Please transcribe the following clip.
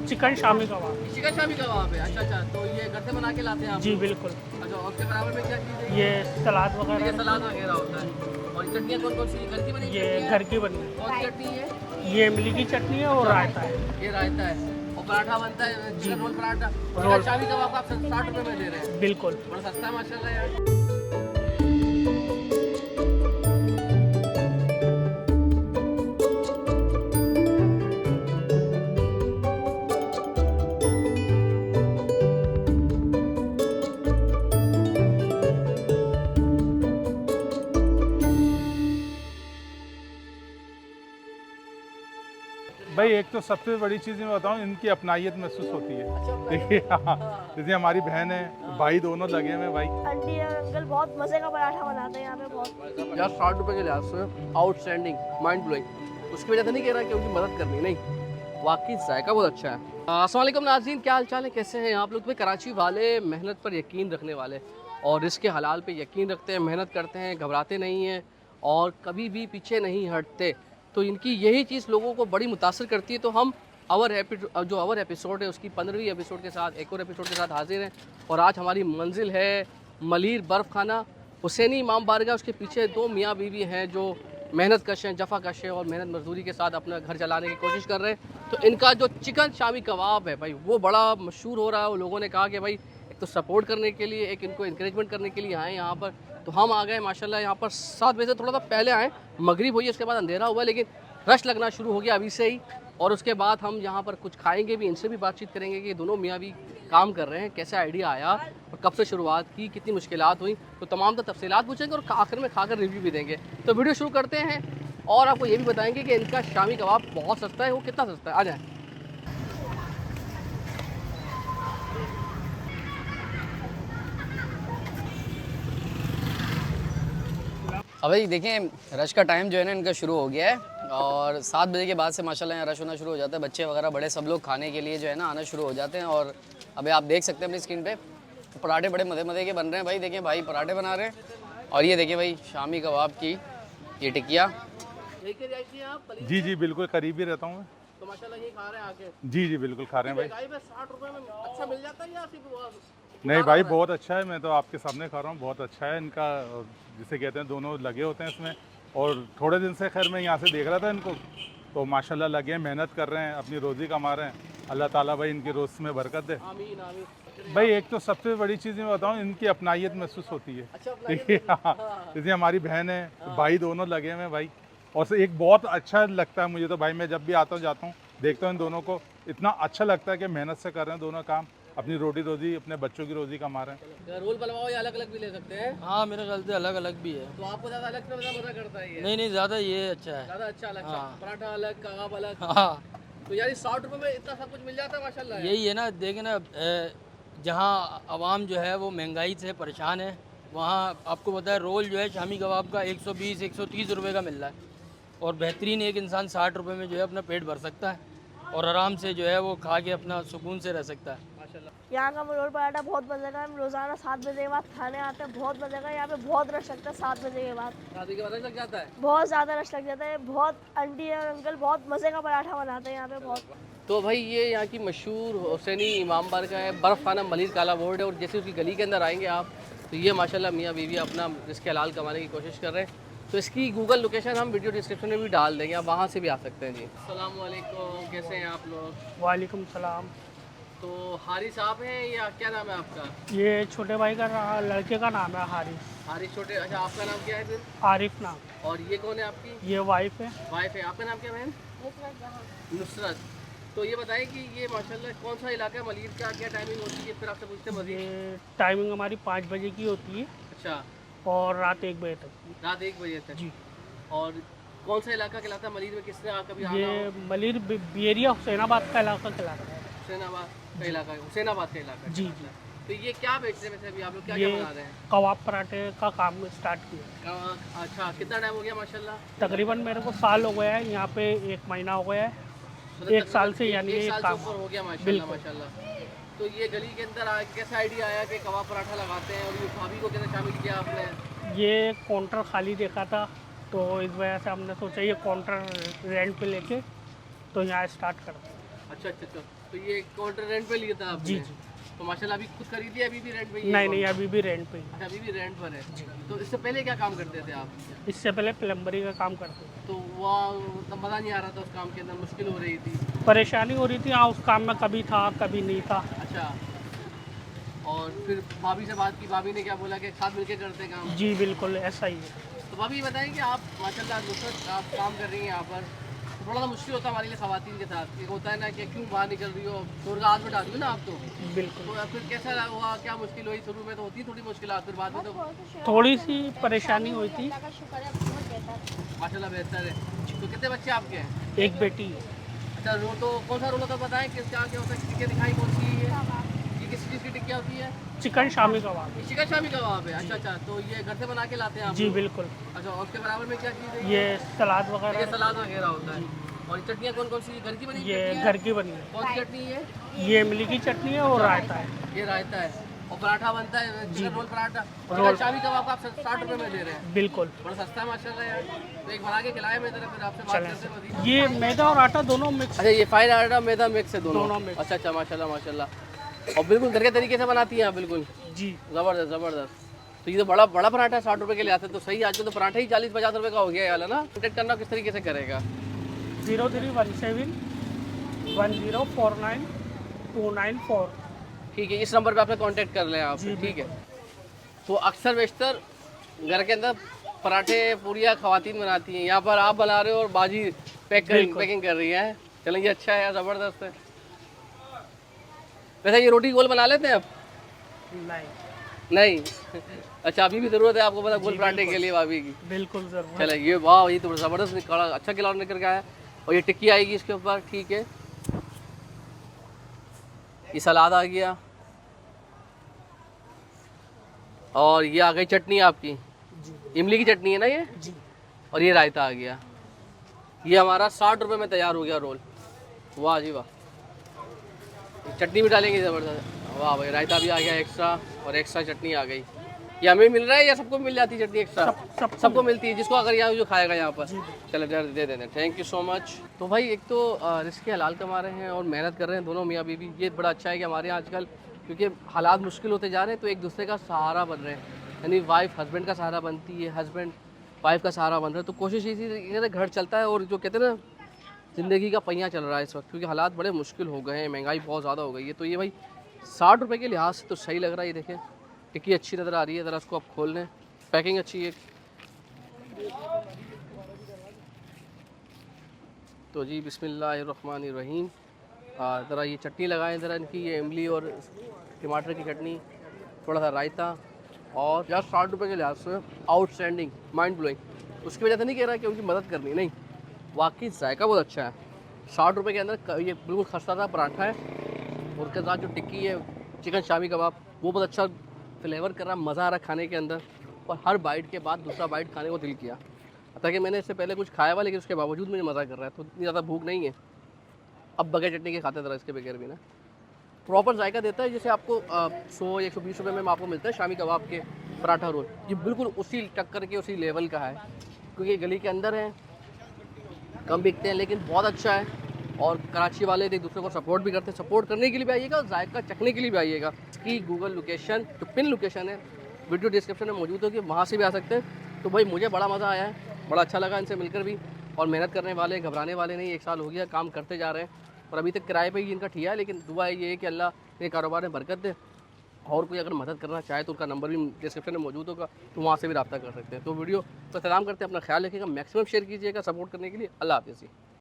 Chicken shami कबाब। Chicken shami कबाब है। अच्छा अच्छा, तो ये घर से बना के लाते हैं आप? जी बिल्कुल। अच्छा, और उसके बराबर में क्या चीज़ है? ये सलाद ये वगैरह, सलाद वगैरह होता है। और चटनियाँ कौन कौन सी? घर की बनी ये चटनी है? घर की बनी है। कौन सी चटनी है? ये इमली की चटनी है और रायता है। ये रायता है। और पराठा बनता है, chicken roll paratha. Roll. Chicken shami kebab आप 60 रुपये में दे रहे हैं। बिल्कुल। बड़ा सस्ता है माशाल्लाह यार। भाई एक तो सबसे बड़ी चीज़ मैं बताऊँ, इनकी अपनाइयत महसूस होती है। देखिए हाँ, जैसे हमारी बहन है, भाई दोनों लगे हुए हैं भाई। आंटी और अंकल बहुत मज़े का पराठा बनाते हैं यहाँ पे बहुत। यार 60 रुपये के लिहाज से आउटस्टैंडिंग, माइंड ब्लोइंग। उसकी वजह से नहीं कह रहा कि उनकी मदद करनी, नहीं, वाकई जायका बहुत अच्छा है। अस्सलाम वालेकुम नाज़रीन, क्या हाल चाल है, कैसे हैं आप लोग? कराची वाले मेहनत पर यकीन रखने वाले और रिस्क के हलाल पे यकीन रखते हैं, मेहनत करते हैं, घबराते नहीं हैं और कभी भी पीछे नहीं हटते। तो इनकी यही चीज़ लोगों को बड़ी मुतासर करती है। तो हम आवर एपिसोड है उसकी 15वीं एपिसोड के साथ, एक और एपिसोड के साथ हाजिर हैं। और आज हमारी मंजिल है मलीर बर्फ़ खाना, हुसैनी इमाम बारगाह। उसके पीछे दो मियाँ बीवी हैं जो मेहनत कश हैं, जफ़ा कश हैं और मेहनत मजदूरी के साथ अपना घर चलाने की कोशिश कर रहे हैं। तो इनका जो चिकन शामी कबाब है भाई, वो बड़ा मशहूर हो रहा है। वो लोगों ने कहा कि भाई एक तो सपोर्ट करने के लिए, एक इनको इंकरेजमेंट करने के लिए आए यहाँ पर। तो हम आ गए माशाल्लाह यहाँ पर 7 बजे से थोड़ा सा पहले आए, मगरिब हुई है, उसके बाद अंधेरा हुआ, लेकिन रश लगना शुरू हो गया अभी से ही। और उसके बाद हम यहाँ पर कुछ खाएंगे भी, इनसे भी बातचीत करेंगे कि दोनों मियाँ भी काम कर रहे हैं, कैसे आइडिया आया और कब से शुरुआत की, कितनी मुश्किलात हुई। तो तमाम तफसीलात पूछेंगे और आखिर में खाकर रिव्यू भी देंगे। तो वीडियो शुरू करते हैं और आपको ये भी बताएंगे कि इनका शामी कबाब बहुत सस्ता है। वो कितना सस्ता है, आ जाए। अब भाई देखें, रश का टाइम जो है ना इनका शुरू हो गया है और 7 बजे के बाद से माशाल्लाह यहाँ रश होना शुरू हो जाता है। बच्चे वगैरह बड़े सब लोग खाने के लिए जो है ना आना शुरू हो जाते हैं। और अभी आप देख सकते हैं अपनी स्क्रीन पे पराठे बड़े मज़े मज़े के बन रहे हैं भाई। देखें भाई पराठे बना रहे हैं और ये देखिए भाई शामी कबाब की ये टिकिया। जी जी बिल्कुल, करीब ही रहता हूँ मैं। तो माशाल्लाह ये खा रहे हैं आके। जी जी बिल्कुल खा रहे हैं भाई। 60 रुपये में अच्छा मिल जाता है या सिर्फ नहीं भाई बहुत अच्छा है, मैं तो आपके सामने खा रहा हूँ, बहुत अच्छा है इनका। जिसे कहते हैं दोनों लगे होते हैं इसमें। और थोड़े दिन से खैर मैं यहाँ से देख रहा था इनको, तो माशाल्लाह लगे हैं, मेहनत कर रहे हैं, अपनी रोज़ी कमा रहे हैं। अल्लाह ताला भाई इनकी रोज़ में बरकत दे। आमीन आमीन। भाई एक तो सबसे बड़ी चीज़ मैं बताऊँ, इनकी अपनाइयत महसूस होती है। देखिए हाँ, जैसे हमारी बहन है, भाई दोनों लगे हुए हैं भाई। और एक बहुत अच्छा लगता है मुझे तो भाई, मैं जब भी आता हूँ जाता हूँ देखता हूँ इन दोनों को, इतना अच्छा लगता है कि मेहनत से कर रहे हैं दोनों काम, अपनी रोटी रोज़ी, अपने बच्चों की रोज़ी कमा रहे हैं। रोल बनवाओ या अलग अलग भी ले सकते हैं? हाँ मेरे ख्याल से अलग अलग भी है। तो आपको ज़्यादा अलग से मज़ा करता है ये? नहीं ज़्यादा ये अच्छा है। ज़्यादा अच्छा अलग सा हाँ। पराठा अलग, कबाब अलग। हाँ तो यार 60 रुपये में इतना सब कुछ मिल जाता है माशाल्लाह। यही है ना, देखे ना जहाँ आवाम जो है वो महंगाई से परेशान है, वहाँ आपको पता है रोल जो है शामी कबाब का 120-130 रुपये का मिल रहा है। और बेहतरीन एक इंसान 60 रुपये में जो है अपना पेट भर सकता है और आराम से जो है वो खा के अपना सुकून से रह सकता है। यहाँ का रोल पराठा बहुत मज़े का है। हम रोज़ाना 7 बजे के बाद खाने आते हैं, बहुत मज़े का। यहाँ पे बहुत रश लगता है 7 बजे के बाद, शादी के बाद लग जाता है। बहुत ज़्यादा रश लग जाता है। बहुत आंटी और अंकल बहुत मज़े का पराठा बनाते हैं यहाँ पे बहुत। तो भाई ये यहाँ की मशहूर हुसैनी इमाम बारगाह है, बर्फ़ खाना मलीर काला बोर्ड है। और जैसे उसकी गली के अंदर आएंगे आप, तो ये माशाल्लाह मियाँ बीवी अपना इसके हलाल कमाने की कोशिश कर रहे हैं। तो इसकी गूगल लोकेशन हम वीडियो डिस्क्रिप्शन में भी डाल देंगे, आप वहाँ से भी आ सकते हैं जी। अस्सलाम वालेकुम, कैसे हैं आप लोग? वालेकुम सलाम। तो हारिस साहब हैं या क्या नाम है आपका? ये छोटे भाई का लड़के का नाम है हारिस। हारिस छोटे, अच्छा आपका नाम क्या है फिर? आरिफ नाम। और ये कौन है आपकी? ये वाइफ है। वाइफ है। आपका नाम क्या बहन? नुसरत। तो ये बताएं कि ये माशाल्लाह कौन सा इलाका है मलीर का, क्या टाइमिंग होती है, फिर आपसे पूछते हैं मजीद। ये टाइमिंग हमारी 5 बजे की होती है अच्छा, और रात 1 बजे तक की। रात 1 बजे तक जी। और कौन सा इलाका कहलाता है मलीर में, किसने कभी आना ये हो? मलीर बियरिया हुसैनाबाद का इलाका कहलाता है। हुसैनाबाद का इलाका है, हुसैनाबाद का इलाका है। जी जी। तो ये क्या बेच रहे हैं वैसे अभी आप लोग, क्या ये क्या बना रहे हैं? कबाब पराठे का काम स्टार्ट किया। अच्छा, कितना टाइम हो गया माशाल्लाह? तकरीबन मेरे को साल हो गया है यहाँ पे, 1 महीना हो गया है। मतलब 1 साल से यानी एक ये साल से काम ऊपर हो गया माशाल्लाह बिल्कुल। माशाल्लाह। तो ये गली के अंदर कैसा आइडिया आया कि कबाब पराठा लगाते हैं और ये भाभी को कैसे शामिल किया आपने? ये काउंटर खाली देखा था तो इस वजह से हमने सोचा ये काउंटर रेंट पे लेके तो यहाँ स्टार्ट करते हैं। अच्छा अच्छा अच्छा, तो ये काउंटर रेंट पे लिया था आपने? जी जी। तो माशाल्लाह अभी खुद खरीदी है, अभी भी रेंट पे ही है? नहीं नहीं, अभी भी रेंट पे ही। अच्छा, अभी भी रेंट पर है। तो इससे पहले क्या काम करते थे आप? इससे पहले प्लम्बरी का काम करते थे। तो वहाँ मतलब मज़ा नहीं आ रहा था उस काम के अंदर, मुश्किल हो रही थी? परेशानी हो रही थी, हाँ, उस काम में कभी था कभी नहीं था। अच्छा, और फिर भाभी से बात की, भाभी ने क्या बोला कि साथ मिलके करते हैं काम? जी बिल्कुल ऐसा ही है। तो भाभी बताएं कि आप माशाल्लाह नुसरत आप काम कर रही हैं यहाँ पर, तो थोड़ा सा मुश्किल होता है हमारे लिए ख़वातीन के साथ। एक होता है ना कि क्यों बाहर निकल रही हो, शोर का हाथ बैठा रही हो ना आप, तो बिल्कुल। फिर कैसा हुआ, क्या मुश्किल हुई? शुरू में तो होती थोड़ी मुश्किल, फिर बाद में तो थोड़ी सी परेशानी हुई थी। माशाल्लाह बेहतर है। तो कितने बच्चे आपके हैं? एक बेटी है। अच्छा, रो तो कौन सा रोल होता है बताएं, किस क्या क्या होता है? टिक्के दिखाई कौन सी है? ये किस चीज़ की टिक्किया होती है? चिकन शामी कबाब। ये चिकन शामी कबाब है। अच्छा अच्छा, तो ये घर से बना के लाते हैं आप जी लोग? बिल्कुल। अच्छा, और उसके बराबर में क्या चीज़ है? ये सलाद ये वगैरह, सलाद वगैरह होता है। और ये चटनियाँ कौन कौन सी घर की बनी हुई ये चटनी है? घर की बनी है। कौन सी चटनी है? ये इमली की चटनी है और रायता है। ये रायता है। और पराठा बनता है, chicken roll paratha. Roll. Chicken shami kebab का आप 60 रुपये में दे रहे हैं, बिल्कुल। बड़ा सस्ता है माशाल्लाह यार। तो एक बना के खिलाए मेरे तरफ, फिर आपसे बात चलें करते हैं। सर। ये मैदा और आटा दोनों मिक्स। अच्छा, ये फाइन आटा मैदा मिक्स है दोनों? दोनों मिक्स। अच्छा अच्छा, माशाल्लाह माशाल्लाह। और बिल्कुल घर के तरीके से बनाती हैं आप? बिल्कुल जी। ज़बरदस्त ज़बरदस्त। तो ये तो बड़ा बड़ा पराठा 60 रुपये के लिए आते हैं, तो सही। आजकल तो पराठा ही 40-50 रुपये का हो गया है ना। कॉन्टेक्ट करना किस तरीके से करेगा? 0317 1049 294। ठीक है, इस नंबर पे आपने कांटेक्ट कर लें आप। जी, ठीक है। तो अक्सर बेशतर घर के अंदर पराठे पूरियाँ ख़वातीन बनाती हैं, यहाँ पर आप बना रहे हो और बाजी पैकिंग कर रही है। चलें, ये अच्छा है यार, ज़बरदस्त है। वैसे ये रोटी गोल बना लेते हैं आप? नहीं नहीं अच्छा, अभी भी ज़रूरत है आपको पता गोल पराठे के लिए भाभी की? बिल्कुल ज़रूर। चले, ये वाह, ये तो ज़बरदस्त अच्छा खिला निकल के आया। और ये टिक्की आएगी इसके ऊपर। ठीक है, ये सलाद आ गया, और ये आ गई चटनी आपकी, इमली की चटनी है ना ये? जी। और ये रायता आ गया। ये हमारा 60 रुपये में तैयार हो गया रोल। वाह जी वाह। चटनी भी डालेंगे ज़बरदस्त। वाह भाई, रायता भी आ गया एक्स्ट्रा, और एक्स्ट्रा चटनी आ गई। ये हमें मिल रहा है या सबको मिल जाती है चटनी एक्स्ट्रा? सबको मिलती है, जिसको अगर यहाँ जो खाएगा यहाँ पर। चलो दे देते हैं। Thank you so much. तो भाई एक तो रिस्क हलाल कमा रहे हैं और मेहनत कर रहे हैं दोनों मियाँ बीवी। ये बड़ा अच्छा है कि हमारे यहाँ आजकल क्योंकि हालात मुश्किल होते जा रहे हैं, तो एक दूसरे का सहारा बन रहे हैं। यानी वाइफ हस्बैंड का सहारा बनती है, हस्बैंड वाइफ का सहारा बन रहा है। तो कोशिश इसी घर चलता है, और जो कहते हैं ना, ज़िंदगी का पहिया चल रहा है इस वक्त, क्योंकि हालात बड़े मुश्किल हो गए हैं, महंगाई बहुत ज़्यादा हो गई है। तो ये भाई 60 रुपये के लिहाज से तो सही लग रहा है। ये देखें, टिक्की अच्छी नज़र आ रही है, ज़रा इसको आप खोल लें, पैकिंग अच्छी है। तो जी बिस्मिल्लाहिर्रहमानिर्रहीम। ज़रा ये चटनी लगाएं, ज़रा इनकी, ये इमली और टमाटर की चटनी, थोड़ा सा रायता, और यार 60 रुपये के लिहाज से आउटस्टैंडिंग, माइंड ब्लोइंग। उसकी वजह से नहीं कह रहा कि उनकी मदद करनी, नहीं, वाकई जायका बहुत अच्छा है। 60 रुपये के अंदर ये बिल्कुल खस्ता सा पराठा है, और उसके साथ जो टिक्की है चिकन शामी कबाब, वो बहुत अच्छा फ्लेवर कर रहा, मज़ा आ रहा खाने के अंदर। और हर बाइट के बाद दूसरा बाइट खाने को दिल किया, ताकि मैंने इससे पहले कुछ खाया हुआ, लेकिन उसके बावजूद मुझे मज़ा कर रहा है। तो इतनी ज़्यादा भूख नहीं है अब बगैर चटनी के खाते ज़रा इसके बगैर भी ना। प्रॉपर जायका देता है, जैसे आपको 100-120 रुपये में आपको मिलता है शामी कबाब के पराठा रोल। ये बिल्कुल उसी टक्कर के, उसी लेवल का है, क्योंकि ये गली के अंदर है, कम बिकते हैं, लेकिन बहुत अच्छा है। और कराची वाले एक दूसरे को सपोर्ट भी करते हैं। सपोर्ट करने के लिए भी आइएगा और जायका चखने के लिए भी आइएगा। इसकी गूगल लोकेशन, जो पिन लोकेशन है, वीडियो डिस्क्रिप्शन में मौजूद होगी, वहाँ से भी आ सकते हैं। तो भाई मुझे बड़ा मज़ा आया है, बड़ा अच्छा लगा इनसे मिलकर भी। और मेहनत करने वाले, घबराने वाले नहीं, 1 साल हो गया काम करते जा रहे हैं, और अभी तक किराए पे ही इनका ठिया है। लेकिन दुआ ये है कि अल्लाह के कारोबार में बरकत दे। और कोई अगर मदद करना चाहे तो उनका नंबर भी डिस्क्रिप्शन में मौजूद होगा, तो वहाँ से भी रब्ता कर सकते हैं। तो वीडियो को सलाम करते हैं, अपना ख्याल रखिएगा, मैक्सिमम शेयर कीजिएगा सपोर्ट करने के लिए। अल्लाह हाफ़िज़।